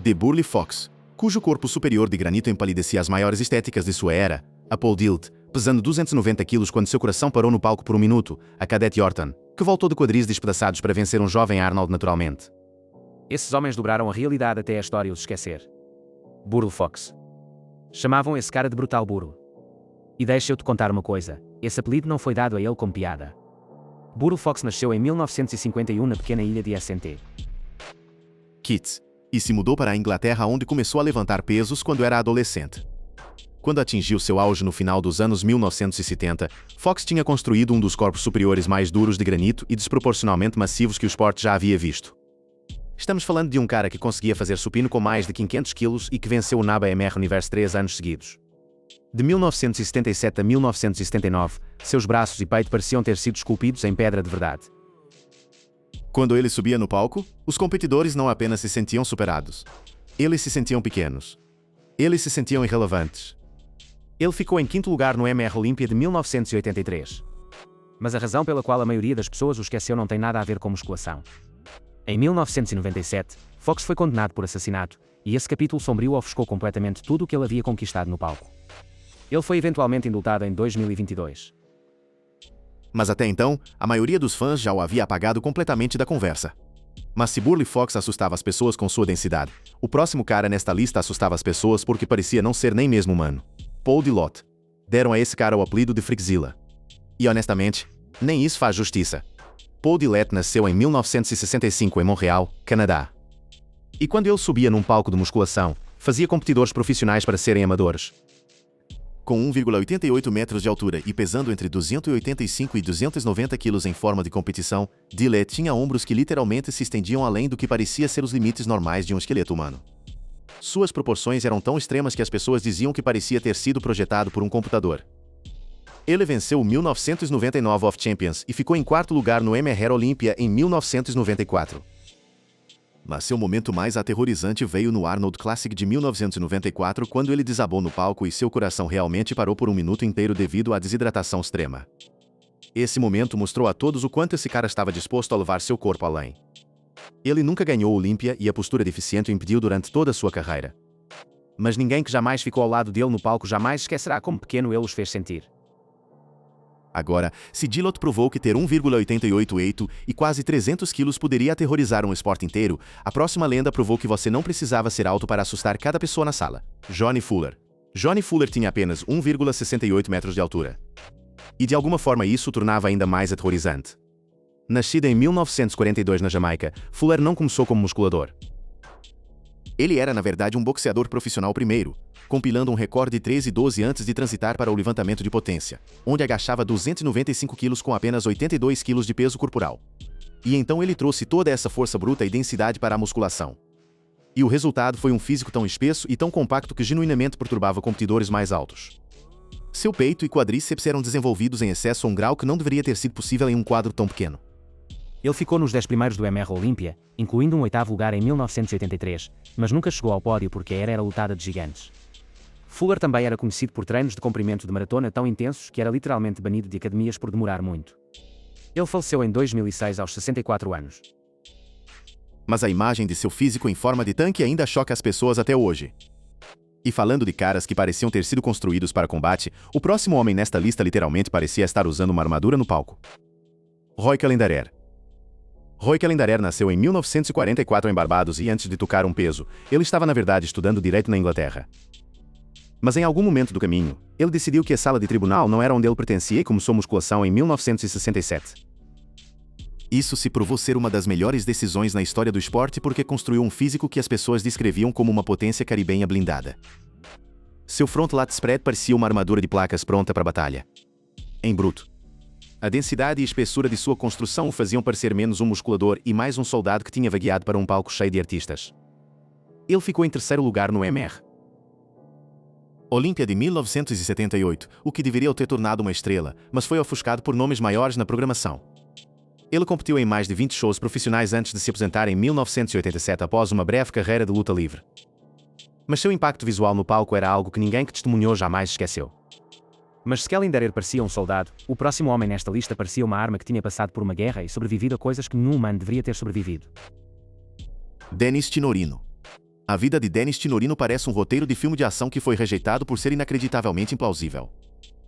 The Burly Fox, cujo corpo superior de granito empalidecia as maiores estéticas de sua era, a Pole Vault, pesando 290 quilos quando seu coração parou no palco por um minuto, a Cadette Horton, que voltou de quadris despedaçados para vencer um jovem Arnold naturalmente. Esses homens dobraram a realidade até a história os esquecer. Burl Fox. Chamavam esse cara de Brutal Burl. E deixa eu te contar uma coisa, esse apelido não foi dado a ele como piada. Burl Fox nasceu em 1951 na pequena ilha de St. Kitts, e se mudou para a Inglaterra onde começou a levantar pesos quando era adolescente. Quando atingiu seu auge no final dos anos 1970, Fox tinha construído um dos corpos superiores mais duros de granito e desproporcionalmente massivos que o esporte já havia visto. Estamos falando de um cara que conseguia fazer supino com mais de 500 quilos e que venceu o NABMR Universe 3 anos seguidos. De 1977 a 1979, seus braços e peito pareciam ter sido esculpidos em pedra de verdade. Quando ele subia no palco, os competidores não apenas se sentiam superados. Eles se sentiam pequenos. Eles se sentiam irrelevantes. Ele ficou em quinto lugar no MR Olympia de 1983. Mas a razão pela qual a maioria das pessoas o esqueceu não tem nada a ver com musculação. Em 1997, Fox foi condenado por assassinato, e esse capítulo sombrio ofuscou completamente tudo o que ele havia conquistado no palco. Ele foi eventualmente indultado em 2022. Mas até então, a maioria dos fãs já o havia apagado completamente da conversa. Mas se Burly Fox assustava as pessoas com sua densidade, o próximo cara nesta lista assustava as pessoas porque parecia não ser nem mesmo humano. Paul Dillot. Deram a esse cara o apelido de Freakzilla. E honestamente, nem isso faz justiça. Paul Dillot nasceu em 1965 em Montreal, Canadá. E quando ele subia num palco de musculação, fazia competidores profissionais para serem amadores. Com 1,88 metros de altura e pesando entre 285 e 290 quilos em forma de competição, Dillot tinha ombros que literalmente se estendiam além do que parecia ser os limites normais de um esqueleto humano. Suas proporções eram tão extremas que as pessoas diziam que parecia ter sido projetado por um computador. Ele venceu o 1999 of Champions e ficou em quarto lugar no MR Olympia em 1994. Mas seu momento mais aterrorizante veio no Arnold Classic de 1994, quando ele desabou no palco e seu coração realmente parou por um minuto inteiro devido à desidratação extrema. Esse momento mostrou a todos o quanto esse cara estava disposto a levar seu corpo além. Ele nunca ganhou o Olympia e a postura deficiente o impediu durante toda a sua carreira. Mas ninguém que jamais ficou ao lado dele no palco jamais esquecerá como pequeno ele os fez sentir. Agora, se Dillot provou que ter 1,88 e quase 300 quilos poderia aterrorizar um esporte inteiro, a próxima lenda provou que você não precisava ser alto para assustar cada pessoa na sala. Johnny Fuller. Johnny Fuller tinha apenas 1,68 metros de altura. E de alguma forma isso o tornava ainda mais aterrorizante. Nascido em 1942 na Jamaica, Fuller não começou como musculador. Ele era na verdade um boxeador profissional primeiro, compilando um recorde de 13 e 12 antes de transitar para o levantamento de potência, onde agachava 295 quilos com apenas 82 quilos de peso corporal. E então ele trouxe toda essa força bruta e densidade para a musculação. E o resultado foi um físico tão espesso e tão compacto que genuinamente perturbava competidores mais altos. Seu peito e quadríceps eram desenvolvidos em excesso a um grau que não deveria ter sido possível em um quadro tão pequeno. Ele ficou nos 10 primeiros do MR Olympia, incluindo um 8º lugar em 1983, mas nunca chegou ao pódio porque a era era lutada de gigantes. Fuller também era conhecido por treinos de comprimento de maratona tão intensos que era literalmente banido de academias por demorar muito. Ele faleceu em 2006 aos 64 anos. Mas a imagem de seu físico em forma de tanque ainda choca as pessoas até hoje. E falando de caras que pareciam ter sido construídos para combate, o próximo homem nesta lista literalmente parecia estar usando uma armadura no palco. Roy Callenderer. Roy Callenderer nasceu em 1944 em Barbados e antes de tocar um peso, ele estava na verdade estudando direito na Inglaterra. Mas em algum momento do caminho, ele decidiu que a sala de tribunal não era onde ele pertencia e começou musculação em 1967. Isso se provou ser uma das melhores decisões na história do esporte porque construiu um físico que as pessoas descreviam como uma potência caribenha blindada. Seu front lat spread parecia uma armadura de placas pronta para batalha. Em bruto. A densidade e espessura de sua construção o faziam parecer menos um musculador e mais um soldado que tinha vagueado para um palco cheio de artistas. Ele ficou em terceiro lugar no MR Olympia de 1978, o que deveria o ter tornado uma estrela, mas foi ofuscado por nomes maiores na programação. Ele competiu em mais de 20 shows profissionais antes de se aposentar em 1987 após uma breve carreira de luta livre. Mas seu impacto visual no palco era algo que ninguém que testemunhou jamais esqueceu. Mas se Callenderer parecia um soldado, o próximo homem nesta lista parecia uma arma que tinha passado por uma guerra e sobrevivido a coisas que nenhum humano deveria ter sobrevivido. Dennis Tinorino. A vida de Dennis Tinorino parece um roteiro de filme de ação que foi rejeitado por ser inacreditavelmente implausível.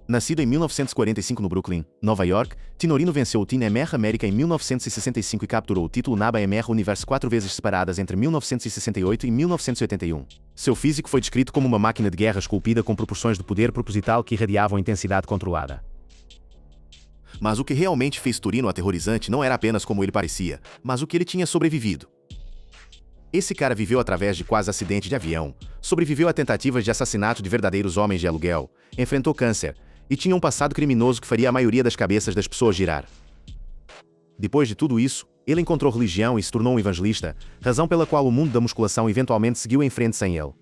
Nascido em 1945 no Brooklyn, Nova York, Tinorino venceu o Team MR América em 1965 e capturou o título NABA MR Universe 4 vezes separadas entre 1968 e 1981. Seu físico foi descrito como uma máquina de guerra esculpida com proporções de poder proposital que irradiavam intensidade controlada. Mas o que realmente fez Torino aterrorizante não era apenas como ele parecia, mas o que ele tinha sobrevivido. Esse cara viveu através de quase acidente de avião, sobreviveu a tentativas de assassinato de verdadeiros homens de aluguel, enfrentou câncer, e tinha um passado criminoso que faria a maioria das cabeças das pessoas girar. Depois de tudo isso, ele encontrou religião e se tornou um evangelista, razão pela qual o mundo da musculação eventualmente seguiu em frente sem ele.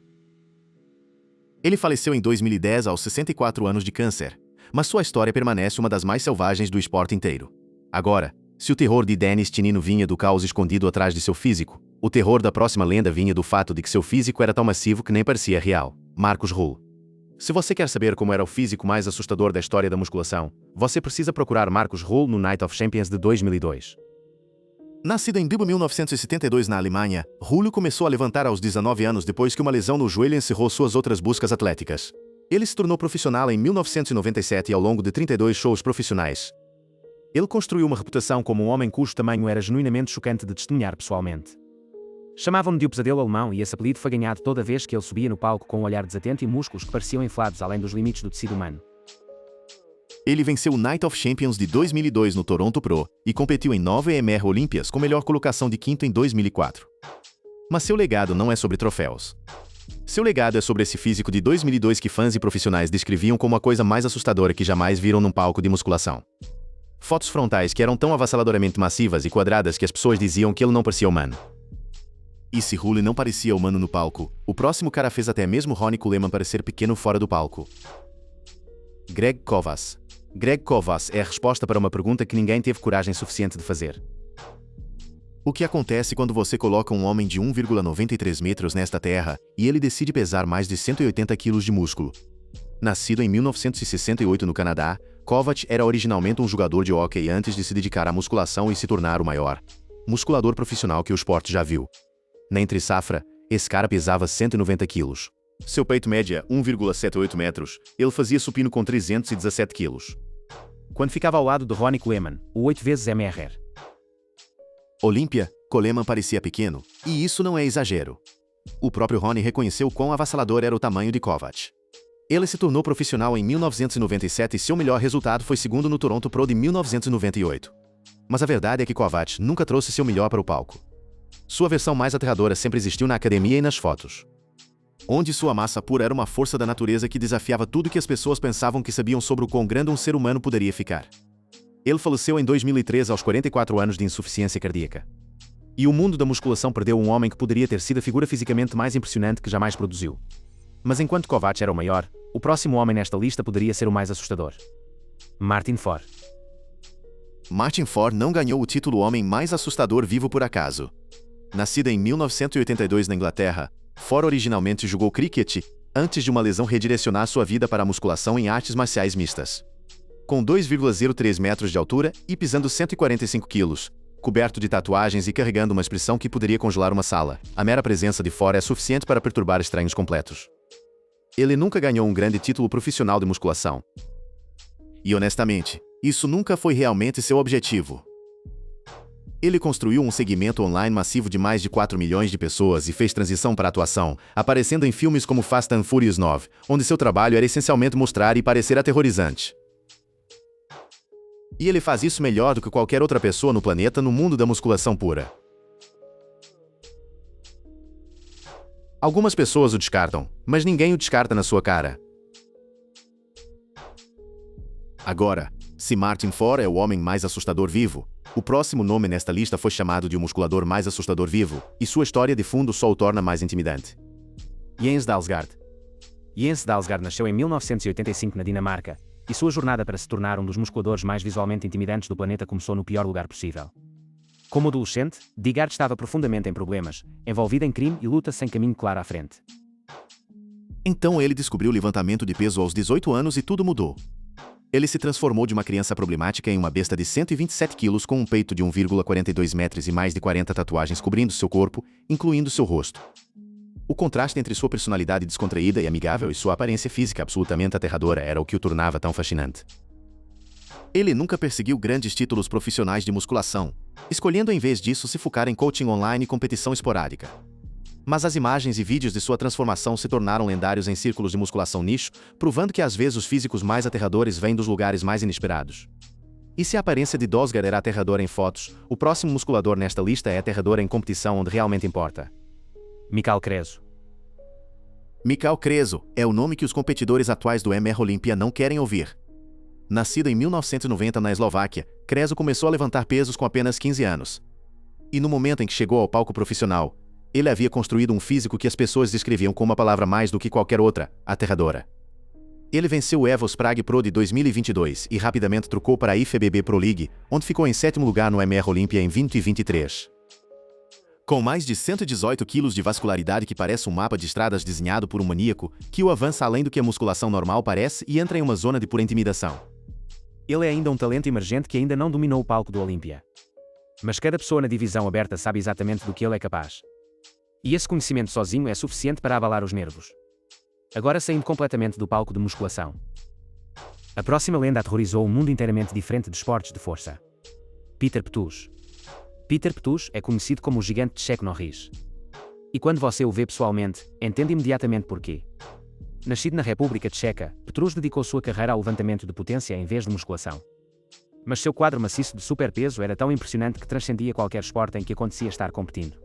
Ele faleceu em 2010 aos 64 anos de câncer, mas sua história permanece uma das mais selvagens do esporte inteiro. Agora, se o terror de Dennis Tinorino vinha do caos escondido atrás de seu físico, o terror da próxima lenda vinha do fato de que seu físico era tão massivo que nem parecia real. Marcos Ruhl. Se você quer saber como era o físico mais assustador da história da musculação, você precisa procurar Marcos Ruhl no Night of Champions de 2002. Nascido em 1972 na Alemanha, Ruhl começou a levantar aos 19 anos depois que uma lesão no joelho encerrou suas outras buscas atléticas. Ele se tornou profissional em 1997 e ao longo de 32 shows profissionais. Ele construiu uma reputação como um homem cujo tamanho era genuinamente chocante de testemunhar pessoalmente. Chamavam-no de o pesadelo alemão e esse apelido foi ganhado toda vez que ele subia no palco com um olhar desatento e músculos que pareciam inflados além dos limites do tecido humano. Ele venceu o Night of Champions de 2002 no Toronto Pro e competiu em 9 EMR Olímpias com melhor colocação de quinto em 2004. Mas seu legado não é sobre troféus. Seu legado é sobre esse físico de 2002 que fãs e profissionais descreviam como a coisa mais assustadora que jamais viram num palco de musculação. Fotos frontais que eram tão avassaladoramente massivas e quadradas que as pessoas diziam que ele não parecia humano. E se Ruhl não parecia humano no palco, o próximo cara fez até mesmo Ronnie Coleman parecer pequeno fora do palco. Greg Kovas. Greg Kovas é a resposta para uma pergunta que ninguém teve coragem suficiente de fazer. O que acontece quando você coloca um homem de 1,93 metros nesta terra e ele decide pesar mais de 180 quilos de músculo? Nascido em 1968 no Canadá, Kovac era originalmente um jogador de hóquei antes de se dedicar à musculação e se tornar o maior musculador profissional que o esporte já viu. Na entre-safra, esse cara pesava 190 quilos. Seu peito média 1,78 metros, ele fazia supino com 317 quilos. Quando ficava ao lado de Ronnie Coleman, o 8 vezes MRR. Olímpia, Coleman parecia pequeno, e isso não é exagero. O próprio Ronnie reconheceu quão avassalador era o tamanho de Kovac. Ele se tornou profissional em 1997 e seu melhor resultado foi segundo no Toronto Pro de 1998. Mas a verdade é que Kovac nunca trouxe seu melhor para o palco. Sua versão mais aterradora sempre existiu na academia e nas fotos, onde sua massa pura era uma força da natureza que desafiava tudo que as pessoas pensavam que sabiam sobre o quão grande um ser humano poderia ficar. Ele faleceu em 2003 aos 44 anos de insuficiência cardíaca. E o mundo da musculação perdeu um homem que poderia ter sido a figura fisicamente mais impressionante que jamais produziu. Mas enquanto Kovac era o maior, o próximo homem nesta lista poderia ser o mais assustador. Martin Ford. Martin Ford não ganhou o título homem mais assustador vivo por acaso. Nascida em 1982 na Inglaterra, Ford originalmente jogou cricket, antes de uma lesão redirecionar sua vida para a musculação em artes marciais mistas. Com 2,03 metros de altura e pesando 145 quilos, coberto de tatuagens e carregando uma expressão que poderia congelar uma sala, a mera presença de Ford é suficiente para perturbar estranhos completos. Ele nunca ganhou um grande título profissional de musculação. E honestamente, isso nunca foi realmente seu objetivo. Ele construiu um segmento online massivo de mais de 4 milhões de pessoas e fez transição para a atuação, aparecendo em filmes como Fast and Furious 9, onde seu trabalho era essencialmente mostrar e parecer aterrorizante. E ele faz isso melhor do que qualquer outra pessoa no planeta no mundo da musculação pura. Algumas pessoas o descartam, mas ninguém o descarta na sua cara. Agora, se Martin Ford é o homem mais assustador vivo, o próximo nome nesta lista foi chamado de o musculador mais assustador vivo, e sua história de fundo só o torna mais intimidante. Jens Dalsgaard. Jens Dalsgaard nasceu em 1985 na Dinamarca, e sua jornada para se tornar um dos musculadores mais visualmente intimidantes do planeta começou no pior lugar possível. Como adolescente, Dalsgaard estava profundamente em problemas, envolvido em crime e luta sem caminho claro à frente. Então ele descobriu o levantamento de peso aos 18 anos e tudo mudou. Ele se transformou de uma criança problemática em uma besta de 127 quilos com um peito de 1,42 metros e mais de 40 tatuagens cobrindo seu corpo, incluindo seu rosto. O contraste entre sua personalidade descontraída e amigável e sua aparência física absolutamente aterradora era o que o tornava tão fascinante. Ele nunca perseguiu grandes títulos profissionais de musculação, escolhendo em vez disso se focar em coaching online e competição esporádica. Mas as imagens e vídeos de sua transformação se tornaram lendários em círculos de musculação nicho, provando que às vezes os físicos mais aterradores vêm dos lugares mais inesperados. E se a aparência de Dosger era aterradora em fotos, o próximo musculador nesta lista é aterrador em competição onde realmente importa. Mikal Creso. Mikal Creso é o nome que os competidores atuais do MR Olympia não querem ouvir. Nascido em 1990 na Eslováquia, Creso começou a levantar pesos com apenas 15 anos. E no momento em que chegou ao palco profissional, ele havia construído um físico que as pessoas descreviam com uma palavra mais do que qualquer outra: aterradora. Ele venceu o EVOS Prague Pro de 2022 e rapidamente trocou para a IFBB Pro League, onde ficou em 7º lugar no MR Olympia em 2023. Com mais de 118 quilos de vascularidade que parece um mapa de estradas desenhado por um maníaco, Kyo avança além do que a musculação normal parece e entra em uma zona de pura intimidação. Ele é ainda um talento emergente que ainda não dominou o palco do Olympia. Mas cada pessoa na divisão aberta sabe exatamente do que ele é capaz. E esse conhecimento sozinho é suficiente para abalar os nervos. Agora saindo completamente do palco de musculação. A próxima lenda aterrorizou um mundo inteiramente diferente de esportes de força. Peter Ptus. Peter Ptus é conhecido como o gigante de Chuck Norris. E quando você o vê pessoalmente, entende imediatamente porquê. Nascido na República Tcheca, Ptus dedicou sua carreira ao levantamento de potência em vez de musculação. Mas seu quadro maciço de superpeso era tão impressionante que transcendia qualquer esporte em que acontecia estar competindo.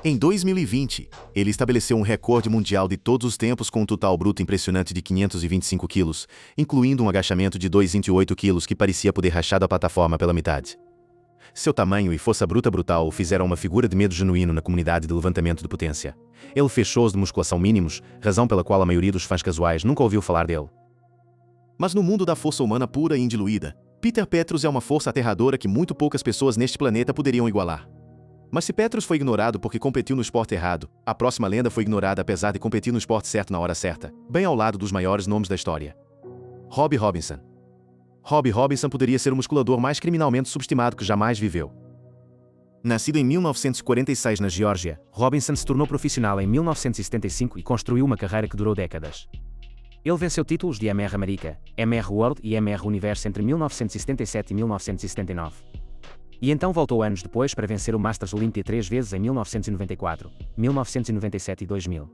Em 2020, ele estabeleceu um recorde mundial de todos os tempos com um total bruto impressionante de 525 quilos, incluindo um agachamento de 228 quilos que parecia poder rachar a plataforma pela metade. Seu tamanho e força bruta brutal o fizeram uma figura de medo genuíno na comunidade de levantamento de potência. Ele fez shows de musculação mínimos, razão pela qual a maioria dos fãs casuais nunca ouviu falar dele. Mas no mundo da força humana pura e indiluída, Peter Petrus é uma força aterradora que muito poucas pessoas neste planeta poderiam igualar. Mas se Petrus foi ignorado porque competiu no esporte errado, a próxima lenda foi ignorada apesar de competir no esporte certo na hora certa, bem ao lado dos maiores nomes da história. Robbie Robinson. Robbie Robinson poderia ser o musculador mais criminalmente subestimado que jamais viveu. Nascido em 1946 na Geórgia, Robinson se tornou profissional em 1975 e construiu uma carreira que durou décadas. Ele venceu títulos de MR America, MR World e MR Universe entre 1977 e 1979. E então voltou anos depois para vencer o Masters Olympia 3 vezes em 1994, 1997 e 2000.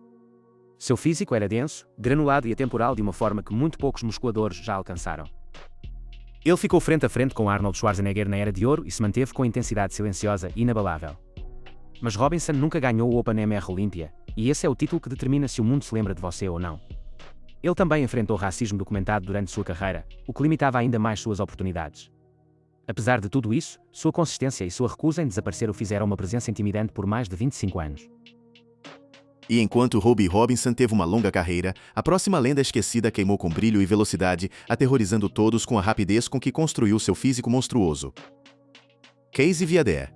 Seu físico era denso, granulado e atemporal de uma forma que muito poucos musculadores já alcançaram. Ele ficou frente a frente com Arnold Schwarzenegger na Era de Ouro e se manteve com intensidade silenciosa e inabalável. Mas Robinson nunca ganhou o Open MR Olympia, e esse é o título que determina se o mundo se lembra de você ou não. Ele também enfrentou racismo documentado durante sua carreira, o que limitava ainda mais suas oportunidades. Apesar de tudo isso, sua consistência e sua recusa em desaparecer o fizeram uma presença intimidante por mais de 25 anos. E enquanto Robbie Robinson teve uma longa carreira, a próxima lenda esquecida queimou com brilho e velocidade, aterrorizando todos com a rapidez com que construiu seu físico monstruoso. Casey Viader.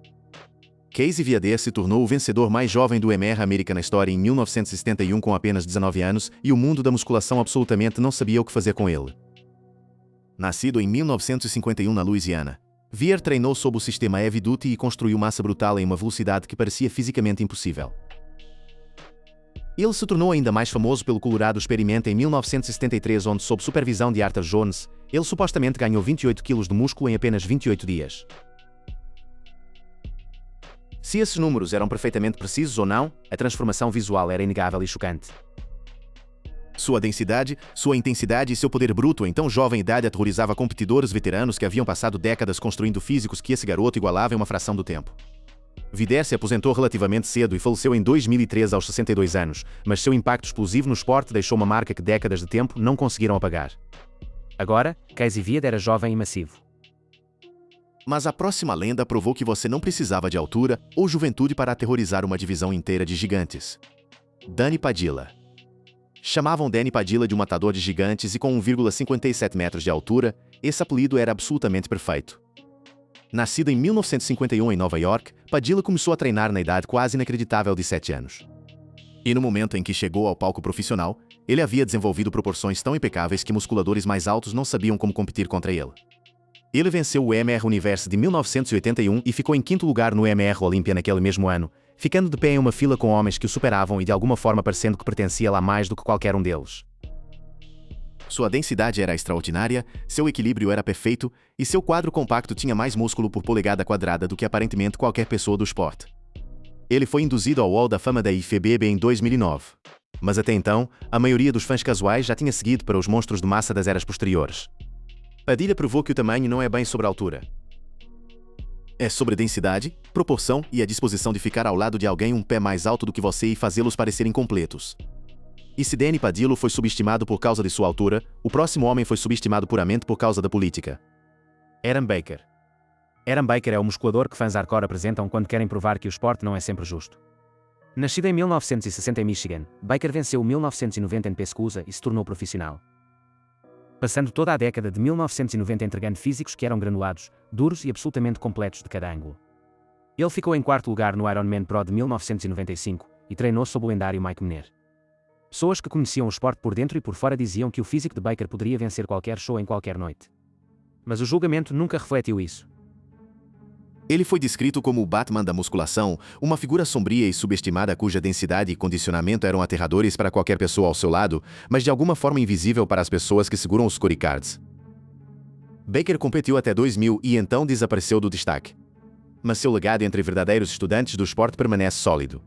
Casey Viader se tornou o vencedor mais jovem do MR America na história em 1971 com apenas 19 anos, e o mundo da musculação absolutamente não sabia o que fazer com ele. Nascido em 1951 na Louisiana, Vier treinou sob o sistema Heavy Duty e construiu massa brutal em uma velocidade que parecia fisicamente impossível. Ele se tornou ainda mais famoso pelo Colorado Experiment em 1973, onde, sob supervisão de Arthur Jones, ele supostamente ganhou 28 kg de músculo em apenas 28 dias. Se esses números eram perfeitamente precisos ou não, a transformação visual era inegável e chocante. Sua densidade, sua intensidade e seu poder bruto em tão jovem idade aterrorizava competidores veteranos que haviam passado décadas construindo físicos que esse garoto igualava em uma fração do tempo. Vider se aposentou relativamente cedo e faleceu em 2003 aos 62 anos, mas seu impacto explosivo no esporte deixou uma marca que décadas de tempo não conseguiram apagar. Agora, Casey Viader era jovem e massivo. Mas a próxima lenda provou que você não precisava de altura ou juventude para aterrorizar uma divisão inteira de gigantes. Danny Padilla. Chamavam Danny Padilla de um matador de gigantes e com 1,57 metros de altura, esse apelido era absolutamente perfeito. Nascido em 1951 em Nova York, Padilla começou a treinar na idade quase inacreditável de 7 anos. E no momento em que chegou ao palco profissional, ele havia desenvolvido proporções tão impecáveis que musculadores mais altos não sabiam como competir contra ele. Ele venceu o MR Universe de 1981 e ficou em 5º lugar no MR Olympia naquele mesmo ano, ficando de pé em uma fila com homens que o superavam e de alguma forma parecendo que pertencia lá mais do que qualquer um deles. Sua densidade era extraordinária, seu equilíbrio era perfeito e seu quadro compacto tinha mais músculo por polegada quadrada do que aparentemente qualquer pessoa do esporte. Ele foi induzido ao Hall da Fama da IFBB em 2009. Mas até então, a maioria dos fãs casuais já tinha seguido para os monstros de massa das eras posteriores. Padilha provou que o tamanho não é bem sobre a altura. É sobre densidade, proporção e a disposição de ficar ao lado de alguém um pé mais alto do que você e fazê-los parecerem completos. E se Danny Padilha foi subestimado por causa de sua altura, o próximo homem foi subestimado puramente por causa da política. Aaron Baker. Aaron Baker é o musculador que fãs hardcore apresentam quando querem provar que o esporte não é sempre justo. Nascido em 1960 em Michigan, Baker venceu o 1990 em Pescusa e se tornou profissional. Passando toda a década de 1990 entregando físicos que eram granulados, duros e absolutamente completos de cada ângulo. Ele ficou em quarto lugar no Ironman Pro de 1995 e treinou sob o lendário Mike Miner. Pessoas que conheciam o esporte por dentro e por fora diziam que o físico de Baker poderia vencer qualquer show em qualquer noite. Mas o julgamento nunca refletiu isso. Ele foi descrito como o Batman da musculação, uma figura sombria e subestimada cuja densidade e condicionamento eram aterradores para qualquer pessoa ao seu lado, mas de alguma forma invisível para as pessoas que seguram os scorecards. Baker competiu até 2000 e então desapareceu do destaque. Mas seu legado entre verdadeiros estudantes do esporte permanece sólido.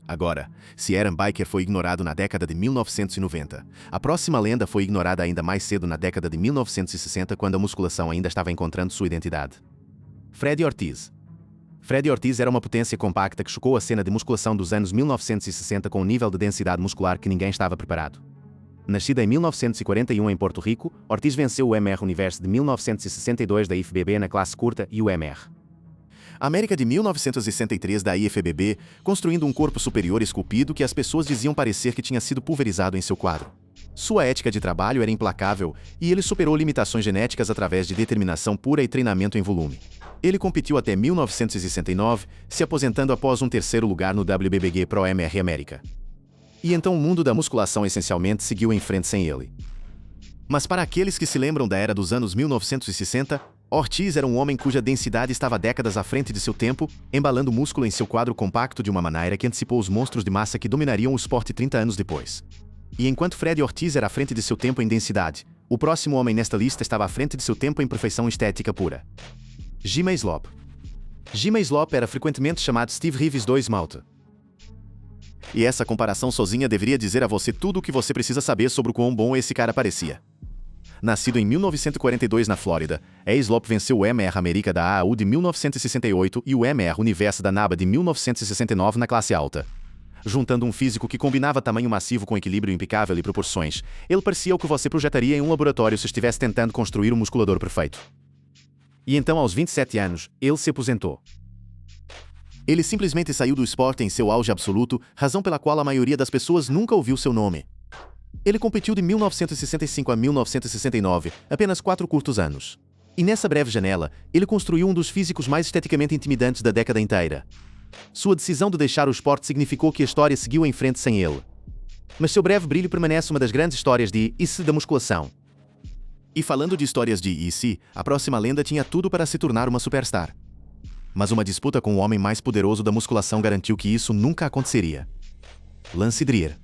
Agora, se Aaron Baker foi ignorado na década de 1990, a próxima lenda foi ignorada ainda mais cedo na década de 1960, quando a musculação ainda estava encontrando sua identidade. Freddie Ortiz. Freddie Ortiz era uma potência compacta que chocou a cena de musculação dos anos 1960 com um nível de densidade muscular que ninguém estava preparado. Nascido em 1941 em Porto Rico, Ortiz venceu o MR Universe de 1962 da IFBB na classe curta e o MR América de 1963 da IFBB, construindo um corpo superior esculpido que as pessoas diziam parecer que tinha sido pulverizado em seu quadro. Sua ética de trabalho era implacável e ele superou limitações genéticas através de determinação pura e treinamento em volume. Ele competiu até 1969, se aposentando após um terceiro lugar no WBBG Pro MR América. E então o mundo da musculação essencialmente seguiu em frente sem ele. Mas para aqueles que se lembram da era dos anos 1960, Ortiz era um homem cuja densidade estava décadas à frente de seu tempo, embalando músculo em seu quadro compacto de uma maneira que antecipou os monstros de massa que dominariam o esporte 30 anos depois. E enquanto Freddie Ortiz era à frente de seu tempo em densidade, o próximo homem nesta lista estava à frente de seu tempo em perfeição estética pura. Jim Hislop. Jim Hislop era frequentemente chamado Steve Reeves II Malt. E essa comparação sozinha deveria dizer a você tudo o que você precisa saber sobre o quão bom esse cara parecia. Nascido em 1942 na Flórida, Hislop venceu o MR América da AAU de 1968 e o MR Universe da NABA de 1969 na classe alta. Juntando um físico que combinava tamanho massivo com equilíbrio impecável e proporções, ele parecia o que você projetaria em um laboratório se estivesse tentando construir um musculador perfeito. E então, aos 27 anos, ele se aposentou. Ele simplesmente saiu do esporte em seu auge absoluto, razão pela qual a maioria das pessoas nunca ouviu seu nome. Ele competiu de 1965 a 1969, apenas 4 curtos anos. E nessa breve janela, ele construiu um dos físicos mais esteticamente intimidantes da década inteira. Sua decisão de deixar o esporte significou que a história seguiu em frente sem ele. Mas seu breve brilho permanece uma das grandes histórias de IC da musculação. E falando de histórias de IC, a próxima lenda tinha tudo para se tornar uma superstar. Mas uma disputa com o homem mais poderoso da musculação garantiu que isso nunca aconteceria. Lance Dreher.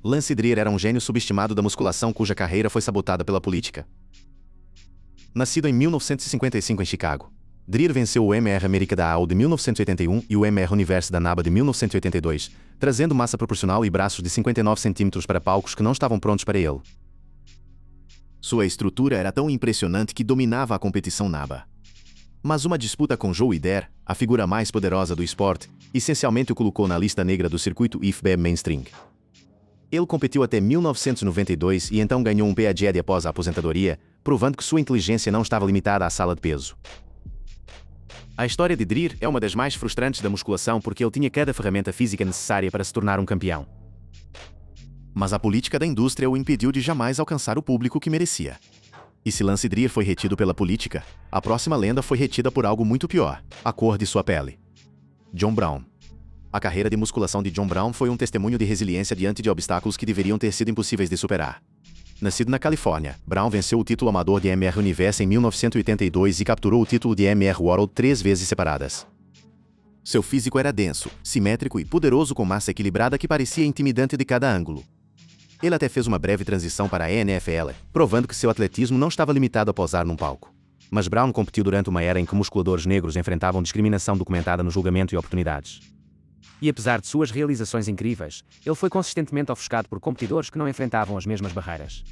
Lance Dreher era um gênio subestimado da musculação cuja carreira foi sabotada pela política. Nascido em 1955 em Chicago, Dreher venceu o MR América da AAU de 1981 e o MR Universe da NABA de 1982, trazendo massa proporcional e braços de 59 cm para palcos que não estavam prontos para ele. Sua estrutura era tão impressionante que dominava a competição NABA. Mas uma disputa com Joe Eder, a figura mais poderosa do esporte, essencialmente o colocou na lista negra do circuito IFBB Mainstream. Ele competiu até 1992 e então ganhou um PhD após a aposentadoria, provando que sua inteligência não estava limitada à sala de peso. A história de Dreher é uma das mais frustrantes da musculação porque ele tinha cada ferramenta física necessária para se tornar um campeão. Mas a política da indústria o impediu de jamais alcançar o público que merecia. E se Lance Dreher foi retido pela política, a próxima lenda foi retida por algo muito pior: a cor de sua pele. John Brown. A carreira de musculação de John Brown foi um testemunho de resiliência diante de obstáculos que deveriam ter sido impossíveis de superar. Nascido na Califórnia, Brown venceu o título amador de MR Universe em 1982 e capturou o título de MR World 3 vezes separadas. Seu físico era denso, simétrico e poderoso com massa equilibrada que parecia intimidante de cada ângulo. Ele até fez uma breve transição para a NFL, provando que seu atletismo não estava limitado a posar num palco. Mas Brown competiu durante uma era em que musculadores negros enfrentavam discriminação documentada no julgamento e oportunidades. E apesar de suas realizações incríveis, ele foi consistentemente ofuscado por competidores que não enfrentavam as mesmas barreiras.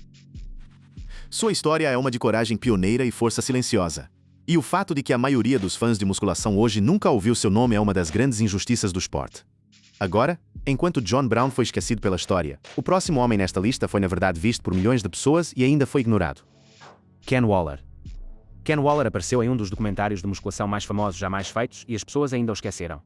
Sua história é uma de coragem pioneira e força silenciosa. E o fato de que a maioria dos fãs de musculação hoje nunca ouviu seu nome é uma das grandes injustiças do esporte. Agora, enquanto John Brown foi esquecido pela história, o próximo homem nesta lista foi na verdade visto por milhões de pessoas e ainda foi ignorado. Ken Waller. Ken Waller apareceu em um dos documentários de musculação mais famosos jamais feitos e as pessoas ainda o esqueceram.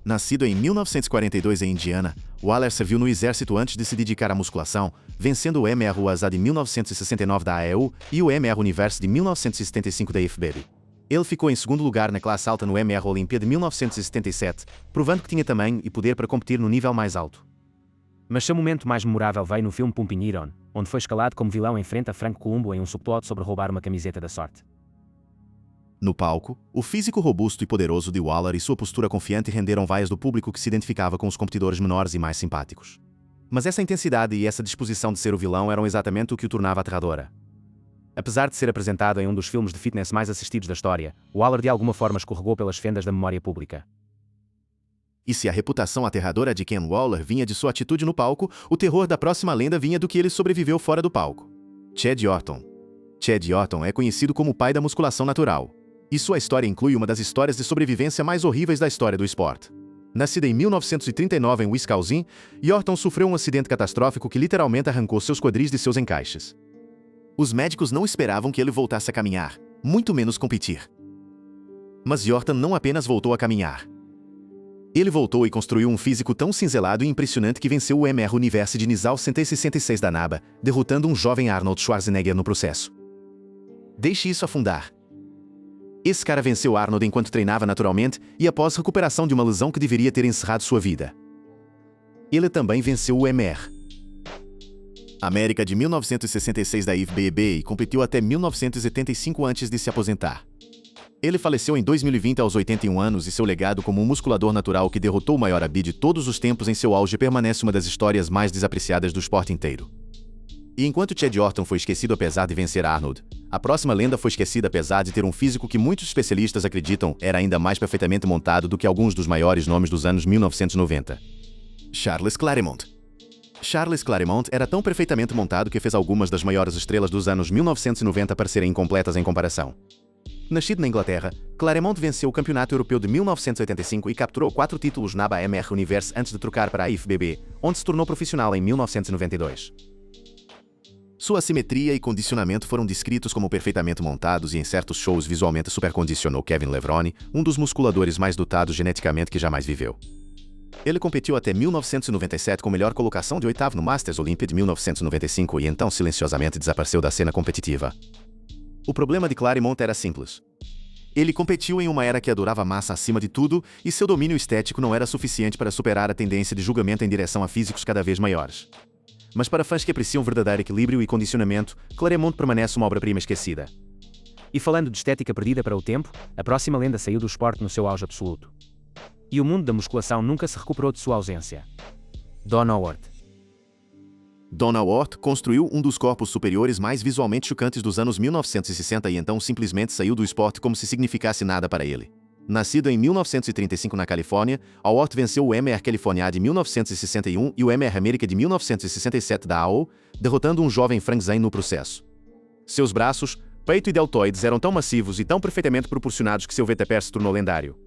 Nascido em 1942 em Indiana, Waller serviu no exército antes de se dedicar à musculação, vencendo o MR USA de 1969 da AEU e o MR Universe de 1975 da IFBB. Ele ficou em segundo lugar na classe alta no MR Olympia de 1977, provando que tinha tamanho e poder para competir no nível mais alto. Mas seu momento mais memorável veio no filme Pumping Iron, onde foi escalado como vilão em frente a Frank Columbo em um subplot sobre roubar uma camiseta da sorte. No palco, o físico robusto e poderoso de Waller e sua postura confiante renderam vaias do público que se identificava com os competidores menores e mais simpáticos. Mas essa intensidade e essa disposição de ser o vilão eram exatamente o que o tornava aterradora. Apesar de ser apresentado em um dos filmes de fitness mais assistidos da história, Waller de alguma forma escorregou pelas fendas da memória pública. E se a reputação aterradora de Ken Waller vinha de sua atitude no palco, o terror da próxima lenda vinha do que ele sobreviveu fora do palco. Chad Orton. Chad Orton é conhecido como o pai da musculação natural. E sua história inclui uma das histórias de sobrevivência mais horríveis da história do esporte. Nascido em 1939 em Wisconsin, Orton sofreu um acidente catastrófico que literalmente arrancou seus quadris de seus encaixes. Os médicos não esperavam que ele voltasse a caminhar, muito menos competir. Mas Orton não apenas voltou a caminhar. Ele voltou e construiu um físico tão cinzelado e impressionante que venceu o MR Universe de Nizal 166 da NABA, derrotando um jovem Arnold Schwarzenegger no processo. Deixe isso afundar. Esse cara venceu Arnold enquanto treinava naturalmente e após recuperação de uma lesão que deveria ter encerrado sua vida. Ele também venceu o MR América de 1966 da IFBB e competiu até 1975 antes de se aposentar. Ele faleceu em 2020 aos 81 anos e seu legado como um musculador natural que derrotou o maior AB de todos os tempos em seu auge permanece uma das histórias mais desapreciadas do esporte inteiro. E enquanto Chad Orton foi esquecido apesar de vencer Arnold, a próxima lenda foi esquecida apesar de ter um físico que muitos especialistas acreditam era ainda mais perfeitamente montado do que alguns dos maiores nomes dos anos 1990. Charles Claremont. Charles Claremont era tão perfeitamente montado que fez algumas das maiores estrelas dos anos 1990 parecerem incompletas em comparação. Nascido na Inglaterra, Claremont venceu o Campeonato Europeu de 1985 e capturou 4 títulos na ABA MR Universe antes de trocar para a IFBB, onde se tornou profissional em 1992. Sua simetria e condicionamento foram descritos como perfeitamente montados e em certos shows visualmente supercondicionou Kevin Levrone, um dos musculadores mais dotados geneticamente que jamais viveu. Ele competiu até 1997 com melhor colocação de 8º no Masters Olympia de 1995 e então silenciosamente desapareceu da cena competitiva. O problema de Claremont era simples. Ele competiu em uma era que adorava massa acima de tudo e seu domínio estético não era suficiente para superar a tendência de julgamento em direção a físicos cada vez maiores. Mas para fãs que apreciam verdadeiro equilíbrio e condicionamento, Claremont permanece uma obra-prima esquecida. E falando de estética perdida para o tempo, a próxima lenda saiu do esporte no seu auge absoluto. E o mundo da musculação nunca se recuperou de sua ausência. Don Howard. Don Howard construiu um dos corpos superiores mais visualmente chocantes dos anos 1960 e então simplesmente saiu do esporte como se significasse nada para ele. Nascido em 1935 na Califórnia, Howard venceu o MR California de 1961 e o MR América de 1967 da AO, derrotando um jovem Frank Zane no processo. Seus braços, peito e deltoides eram tão massivos e tão perfeitamente proporcionados que seu VTPR se tornou lendário.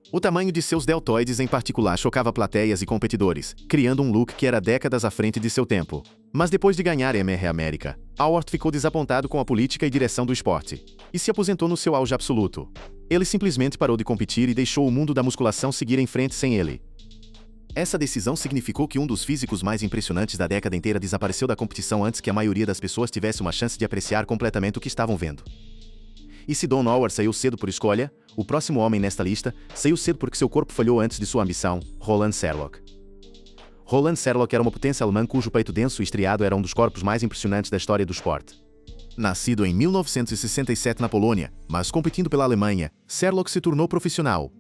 O tamanho de seus deltoides em particular chocava plateias e competidores, criando um look que era décadas à frente de seu tempo. Mas depois de ganhar MR América, Howard ficou desapontado com a política e direção do esporte, e se aposentou no seu auge absoluto. Ele simplesmente parou de competir e deixou o mundo da musculação seguir em frente sem ele. Essa decisão significou que um dos físicos mais impressionantes da década inteira desapareceu da competição antes que a maioria das pessoas tivesse uma chance de apreciar completamente o que estavam vendo. E se Don Howard saiu cedo por escolha, o próximo homem nesta lista saiu cedo porque seu corpo falhou antes de sua ambição, Roland Serlock. Roland Serlock era uma potência alemã cujo peito denso e estriado era um dos corpos mais impressionantes da história do esporte. Nascido em 1967 na Polônia, mas competindo pela Alemanha, Serlock se tornou profissional.